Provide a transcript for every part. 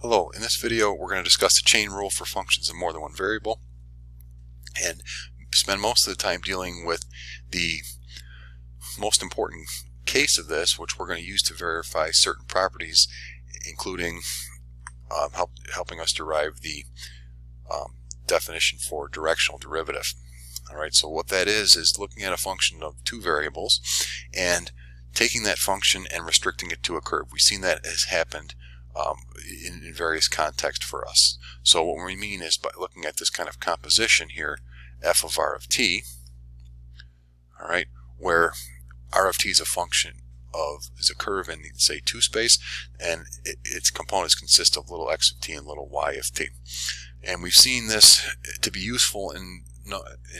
Hello, in this video we're going to discuss the chain rule for functions of more than one variable and spend most of the time dealing with the most important case of this, which we're going to use to verify certain properties, including helping us derive the definition for directional derivative. Alright, so what that is looking at a function of two variables and taking that function and restricting it to a curve. We've seen that has happened in various contexts for us. So what we mean is by looking at this kind of composition here, f of r of t, all right, where r of t is a function of, is a curve in, say, 2 space, and its components consist of little x of t and little y of t. And we've seen this to be useful in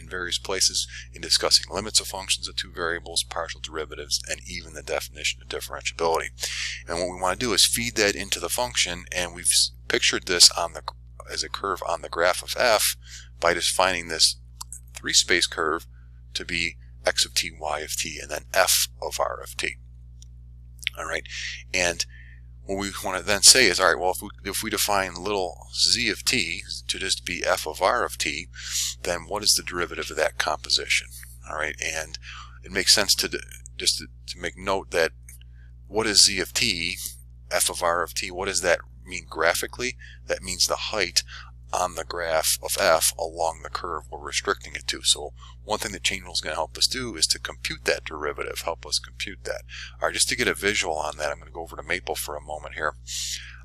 various places in discussing limits of functions of two variables, partial derivatives, and even the definition of differentiability. And what we want to do is feed that into the function, and we've pictured this as a curve on the graph of f by defining this 3-space curve to be x of t, y of t, and then f of r of t. All right, and what we want to then say is, all right, well, if we define little z of t to just be f of r of t, then what is the derivative of that composition? All right, and it makes sense to make note that what is z of t, f of r of t, what does that mean graphically? That means the height on the graph of f along the curve we're restricting it to. So one thing the chain rule is going to help us do is to compute that derivative, help us compute that. All right, just to get a visual on that, I'm going to go over to Maple for a moment here.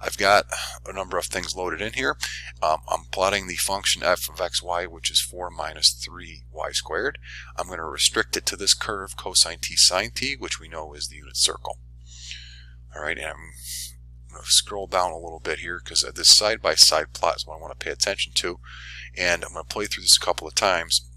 I've got a number of things loaded in here. I'm plotting the function f of xy, which is 4 minus 3y squared. I'm going to restrict it to this curve cosine t sine t, which we know is the unit circle. All right, and I'm going to scroll down a little bit here because this side-by-side plot is what I want to pay attention to, and I'm going to play through this a couple of times.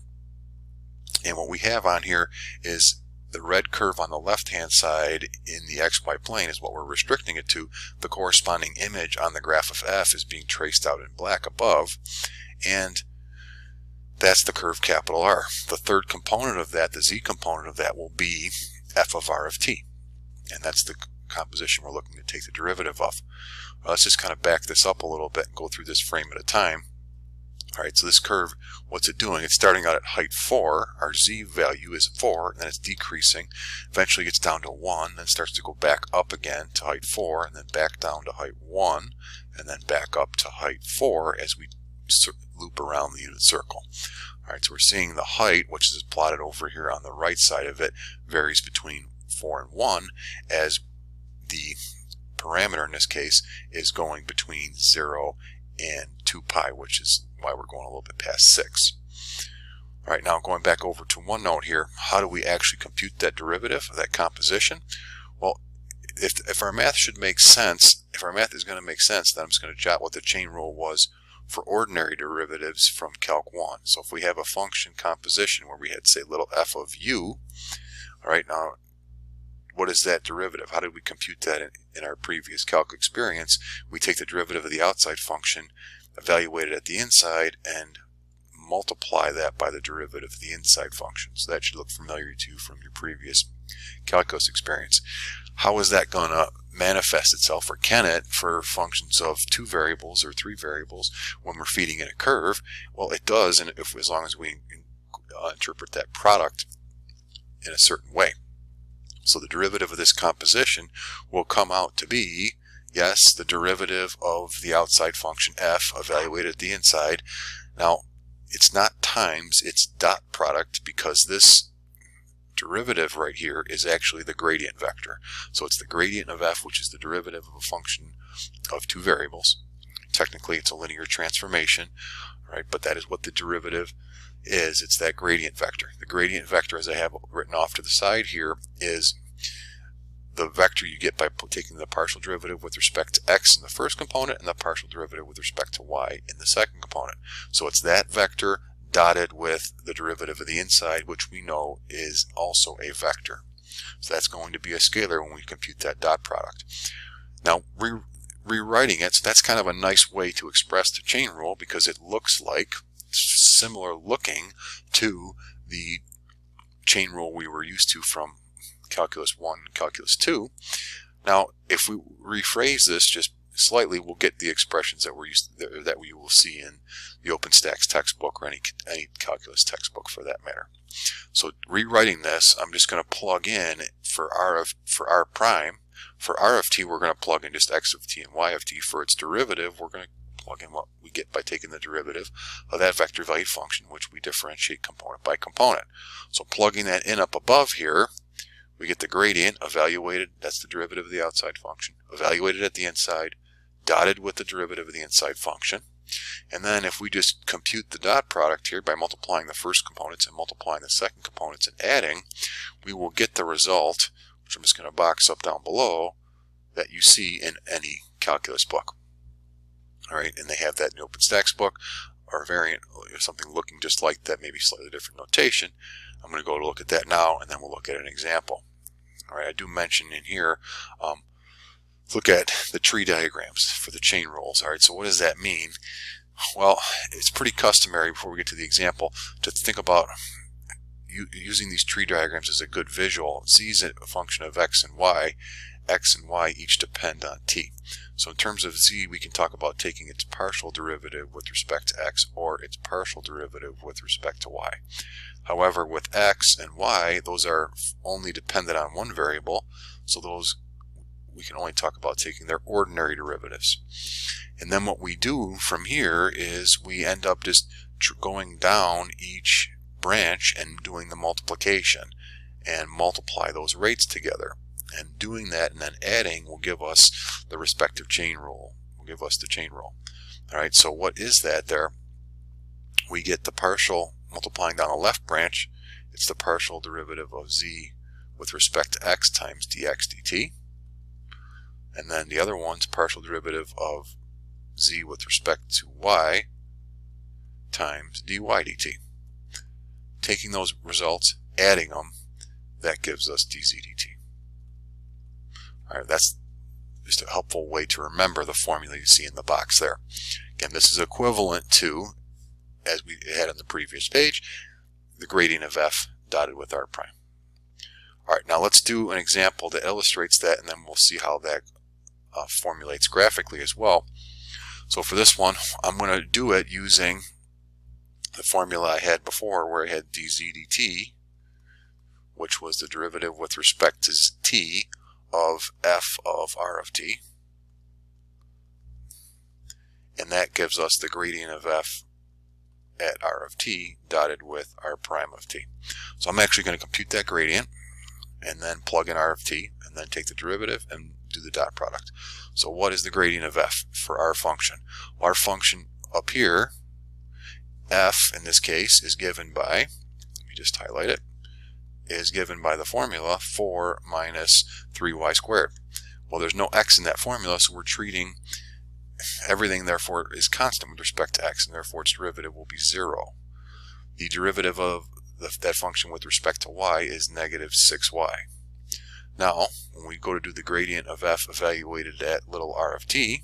And what we have on here is the red curve on the left-hand side in the xy plane is what we're restricting it to. The corresponding image on the graph of f is being traced out in black above, and that's the curve capital R. The third component of that, the z component of that, will be f of r of t, and that's the composition we're looking to take the derivative of. Let's just kind of back this up a little bit and go through this frame at a time. Alright, so this curve, what's it doing? It's starting out at height 4. Our z value is 4, and then it's decreasing. Eventually gets down to 1, then starts to go back up again to height 4, and then back down to height 1, and then back up to height 4 as we loop around the unit circle. Alright, so we're seeing the height, which is plotted over here on the right side of it, varies between 4 and 1, as the parameter in this case is going between 0 and 2 pi, which is why we're going a little bit past 6. All right, now going back over to OneNote here, how do we actually compute that derivative of that composition? Well, if our math should make sense, if our math is going to make sense, then I'm just going to jot what the chain rule was for ordinary derivatives from Calc 1. So if we have a function composition where we had, say, little f of u, all right, now what is that derivative? How did we compute that in our previous calc experience? We take the derivative of the outside function, evaluate it at the inside, and multiply that by the derivative of the inside function. So that should look familiar to you from your previous calculus experience. How is that going to manifest itself, or can it, for functions of 2 variables or 3 variables when we're feeding in a curve? Well, it does, and as long as we interpret that product in a certain way. So the derivative of this composition will come out to be, yes, the derivative of the outside function f evaluated at the inside. Now, it's not times, it's dot product, because this derivative right here is actually the gradient vector. So it's the gradient of f, which is the derivative of a function of 2 variables. Technically, it's a linear transformation, right? But that is what the derivative is. It's that gradient vector. The gradient vector, as I have written off to the side here, is the vector you get by taking the partial derivative with respect to x in the first component and the partial derivative with respect to y in the second component. So it's that vector dotted with the derivative of the inside, which we know is also a vector. So that's going to be a scalar when we compute that dot product. Now, rewriting it, so that's kind of a nice way to express the chain rule, because it looks like similar looking to the chain rule we were used to from Calculus 1 and Calculus 2. Now, if we rephrase this just slightly, we'll get the expressions that that we will see in the OpenStax textbook, or any calculus textbook for that matter. So rewriting this, I'm just going to plug in for r prime. For r of t, we're going to plug in just x of t and y of t. For its derivative, we're going to plug in what we get by taking the derivative of that vector valued function, which we differentiate component by component. So plugging that in up above here, we get the gradient evaluated, that's the derivative of the outside function, evaluated at the inside, dotted with the derivative of the inside function. And then if we just compute the dot product here by multiplying the first components and multiplying the second components and adding, we will get the result, which I'm just going to box up down below, that you see in any calculus book. All right, and they have that in the OpenStax book, or a variant, something looking just like that, maybe slightly different notation. I'm going to go to look at that now, and then we'll look at an example. All right, I do mention in here, look at the tree diagrams for the chain rules. All right, so what does that mean? Well, it's pretty customary before we get to the example to think about using these tree diagrams as a good visual. Z is a function of x and y. X and y each depend on t. So in terms of z, we can talk about taking its partial derivative with respect to x or its partial derivative with respect to y. However, with x and y, those are only dependent on one variable, so those we can only talk about taking their ordinary derivatives. And then what we do from here is we end up just going down each branch and doing the multiplication and multiply those rates together. And doing that and then adding will give us the respective chain rule. Will give us the chain rule. All right, so what is that there? We get the partial, multiplying down the left branch, it's the partial derivative of z with respect to x times dx dt. And then the other one's partial derivative of z with respect to y times dy dt. Taking those results, adding them, that gives us dz dt. All right, that's just a helpful way to remember the formula you see in the box there. Again, this is equivalent to, as we had on the previous page, the gradient of f dotted with r prime. All right, now let's do an example that illustrates that, and then we'll see how that formulates graphically as well. So for this one, I'm going to do it using the formula I had before, where I had dz dt, which was the derivative with respect to t of f of r of t, and that gives us the gradient of f at r of t dotted with r prime of t. So I'm actually going to compute that gradient and then plug in r of t and then take the derivative and do the dot product. So what is the gradient of f for our function? Our function up here, f in this case, is given by, let me just highlight it, is given by the formula 4 minus 3y squared. Well, there's no x in that formula, so we're treating everything, therefore, is constant with respect to x, and therefore its derivative will be 0. The derivative of that function with respect to y is negative 6y. Now, when we go to do the gradient of f evaluated at little r of t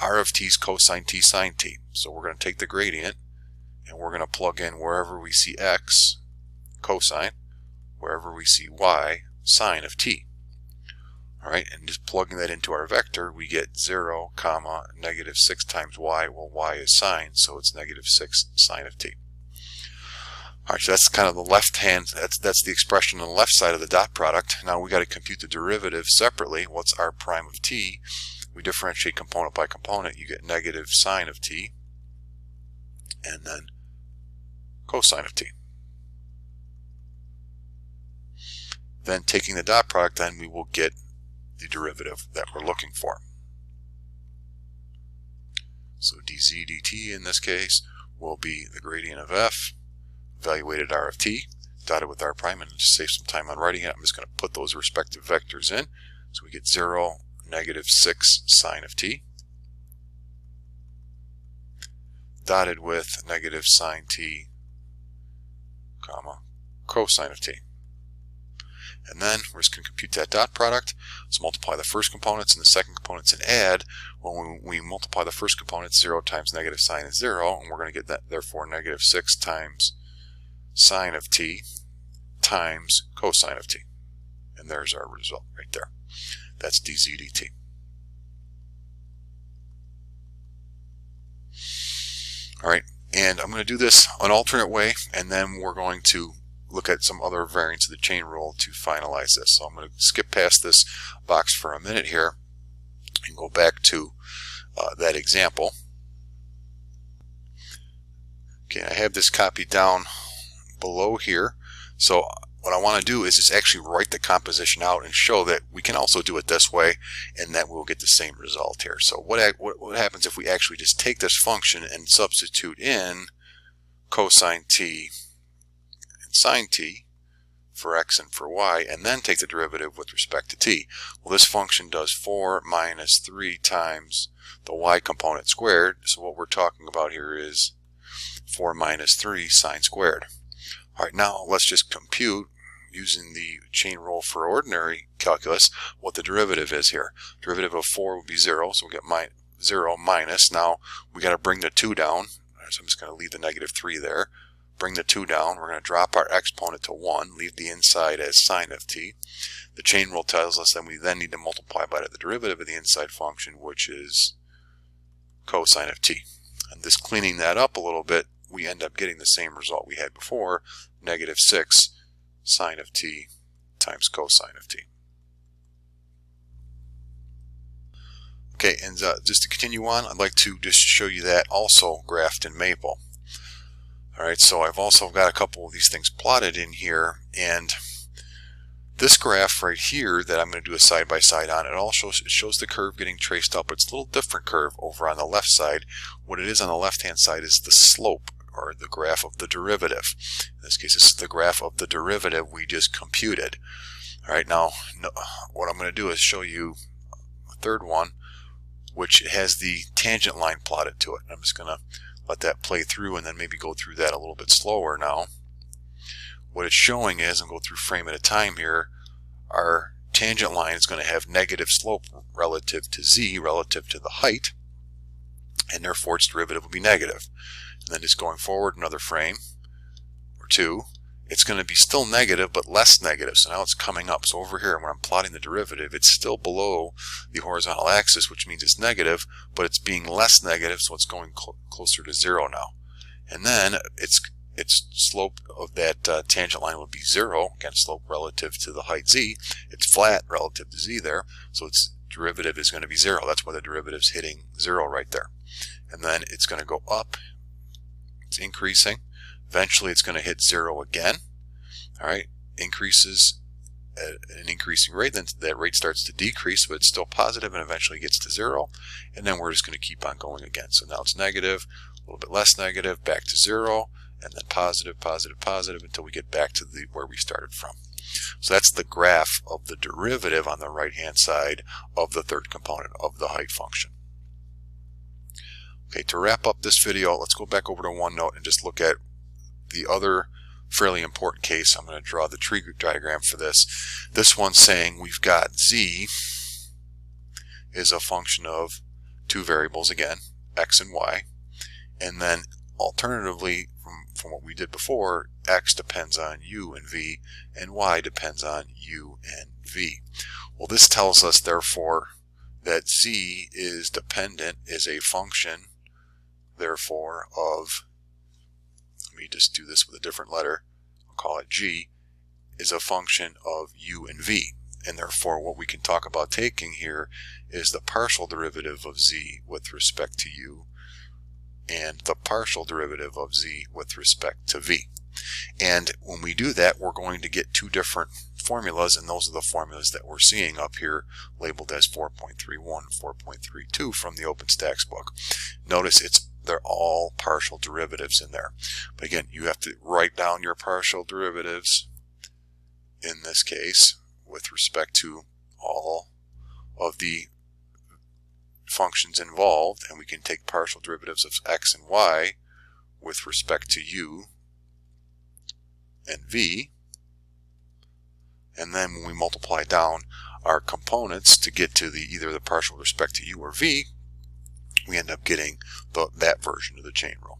is cosine t sine t. So we're going to take the gradient and we're going to plug in wherever we see x, cosine, wherever we see y, sine of t. All right, and just plugging that into our vector, we get 0, comma, negative 6 times y. Well, y is sine, so it's negative 6 sine of t. All right, so that's kind of the left hand, that's the expression on the left side of the dot product. Now we got to compute the derivative separately. What's r prime of t? We differentiate component by component. You get negative sine of t and then cosine of t. Then taking the dot product, then we will get the derivative that we're looking for. So dz dt in this case will be the gradient of f evaluated r of t dotted with r prime, and to save some time on writing it, I'm just going to put those respective vectors in. So we get 0, negative 6 sine of t dotted with negative sine t, comma, cosine of t. And then we're just going to compute that dot product. So multiply the first components and the second components and add. When we multiply the first components, 0 times negative sine is 0, and we're going to get that, therefore, negative 6 times sine of t times cosine of t. And there's our result right there. That's dz dt. All right, and I'm going to do this an alternate way, and then we're going to look at some other variants of the chain rule to finalize this. So I'm going to skip past this box for a minute here and go back to that example. Okay, I have this copied down below here. So what I want to do is just actually write the composition out and show that we can also do it this way, and that we'll get the same result here. So what happens if we actually just take this function and substitute in cosine t and sine t for x and for y, and then take the derivative with respect to t? Well, this function does 4 minus 3 times the y component squared. So what we're talking about here is 4 minus 3 sine squared. All right, now let's just compute, using the chain rule for ordinary calculus, what the derivative is here. Derivative of 4 would be 0, so we'll get 0 minus. Now we got to bring the 2 down, so I'm just going to leave the negative 3 there. Bring the 2 down. We're going to drop our exponent to 1, leave the inside as sine of t. The chain rule tells us that we then need to multiply by the derivative of the inside function, which is cosine of t. And just cleaning that up a little bit, we end up getting the same result we had before, negative 6 sine of t times cosine of t. Okay, and just to continue on, I'd like to just show you that also graphed in Maple. Alright, so I've also got a couple of these things plotted in here, and this graph right here that I'm going to do a side-by-side on, it shows the curve getting traced up. It's a little different curve over on the left side. What it is on the left-hand side is the slope, or the graph of the derivative. In this case, this is the graph of the derivative we just computed. Alright, now what I'm going to do is show you a third one, which has the tangent line plotted to it. I'm just going to let that play through and then maybe go through that a little bit slower now. What it's showing is, and go through frame at a time here, our tangent line is going to have negative slope relative to z, relative to the height, and therefore its derivative will be negative. And then just going forward another frame or two, it's going to be still negative but less negative. So now it's coming up. So over here when I'm plotting the derivative, it's still below the horizontal axis, which means it's negative, but it's being less negative, so it's going closer to 0 now. And then its slope of that tangent line would be 0. Again, slope relative to the height z. It's flat relative to z there, so its derivative is going to be 0. That's why the derivative is hitting 0 right there. And then it's going to go up. It's increasing. Eventually it's going to hit 0 again. Alright, increases at an increasing rate, then that rate starts to decrease, but it's still positive and eventually gets to 0. And then we're just going to keep on going again. So now it's negative, a little bit less negative, back to 0, and then positive, positive, positive, until we get back to where we started from. So that's the graph of the derivative on the right-hand side of the third component of the height function. Okay, to wrap up this video, let's go back over to OneNote and just look at the other fairly important case. I'm going to draw the tree diagram for this. This one's saying we've got z is a function of two variables, again, x and y, and then alternatively, from what we did before, x depends on u and v, and y depends on u and v. Well, this tells us, therefore, that z is dependent, is a function, therefore, of, let me just do this with a different letter, I'll call it g, is a function of u and v. And therefore, what we can talk about taking here is the partial derivative of z with respect to u, and the partial derivative of z with respect to v. And when we do that, we're going to get two different formulas, and those are the formulas that we're seeing up here labeled as 4.31 and 4.32 from the OpenStax book. Notice they're all partial derivatives in there. But again, you have to write down your partial derivatives in this case with respect to all of the functions involved, and we can take partial derivatives of x and y with respect to u and v, and then when we multiply down our components to get to either the partial with respect to u or v, we end up getting that version of the chain rule.